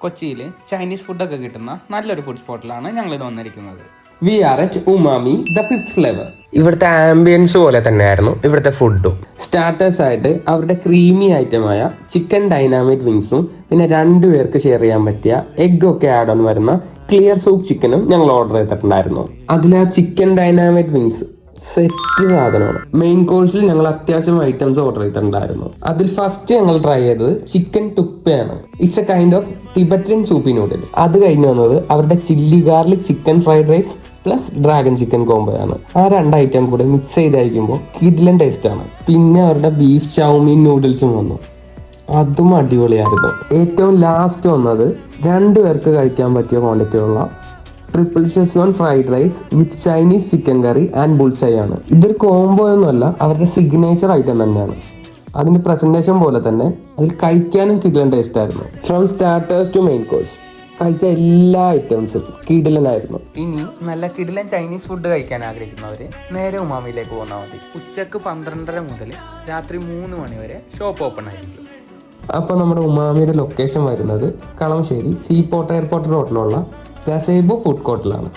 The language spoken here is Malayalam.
കൊച്ചിയിൽ ചൈനീസ് ഫുഡൊക്കെ കിട്ടുന്ന നല്ലൊരു ഫുഡ് സ്പോട്ടിലാണ് ഞങ്ങളിത് വന്നിരിക്കുന്നത്. We are at Umami the fifth flavour. ഇവിടുത്തെ ആംബിയൻസ് പോലെ തന്നെയായിരുന്നു ഇവിടുത്തെ ഫുഡും. സ്റ്റാർട്ടേഴ്സ് ആയിട്ട് അവരുടെ ക്രീമി ഐറ്റമായ ചിക്കൻ ഡൈനാമിക് വിങ്സും പിന്നെ 2 പേർക്ക് ഷെയർ ചെയ്യാൻ പറ്റിയ എഗ് ഒക്കെ ആഡ് ഓൺ വരുന്ന ക്ലിയർ സൂപ്പ് ചിക്കനും ഞങ്ങൾ ഓർഡർ ചെയ്തിട്ടുണ്ടായിരുന്നു. അതിൽ ആ ചിക്കൻ ഡൈനാമിക് വിങ്സ് സെറ്റ് സാധനമാണ്. മെയിൻ കോഴ്സിൽ ഞങ്ങൾ അത്യാവശ്യം ഐറ്റംസ് ഓർഡർ ചെയ്തിട്ടുണ്ടായിരുന്നു. അതിൽ ഫസ്റ്റ് ഞങ്ങൾ ട്രൈ ചെയ്തത് ചിക്കൻ ടുപ്പയാണ്. It's a kind of Tibetan soupy noodles. അത് കഴിഞ്ഞ് വന്നത് അവരുടെ chilli garlic chicken fried rice plus dragon chicken combo ആണ്. ആ 2 ഐറ്റം കൂടെ മിക്സ് ചെയ്തായിരിക്കുമ്പോൾ കിഡിലൻ ടേസ്റ്റ് ആണ്. പിന്നെ അവരുടെ ബീഫ് ചൗമീൻ നൂഡിൽസും വന്നു, അതും അടിപൊളിയായിരുന്നു. ഏറ്റവും ലാസ്റ്റ് വന്നത് 2 പേർക്ക് കഴിക്കാൻ പറ്റിയ ക്വാണ്ടിറ്റി ഉള്ള triple Schezwan fried rice with Chinese chicken curry and bullseye ആണ്. ഇതൊരു കോംബോ ഒന്നുമല്ല, അവരുടെ സിഗ്നേച്ചർ ഐറ്റം തന്നെയാണ്. അതിന്റെ പ്രസന്റേഷൻ പോലെ തന്നെ അതിൽ കഴിക്കാനും കിഡിലൻ ടേസ്റ്റ് ആയിരുന്നു. From starters to main course കഴിച്ച എല്ലാ ഐറ്റംസും കിഡിലനായിരുന്നു. ഇനി നല്ല കിഡിലൻ ചൈനീസ് ഫുഡ് കഴിക്കാൻ ആഗ്രഹിക്കുന്നവർ നേരെ ഉമാമിയിലേക്ക് പോന്നാൽ മതി. ഉച്ചക്ക് 12:30 മുതൽ രാത്രി 3 മണി വരെ ഷോപ്പ് ഓപ്പൺ ആയിരിക്കും. അപ്പോൾ നമ്മുടെ ഉമാമിയുടെ ലൊക്കേഷൻ വരുന്നത് കളമശ്ശേരി സീപോർട്ട് എയർപോർട്ട് റോഡിലുള്ള ഗസേബോ ഫുഡ് കോർട്ടിലാണ്.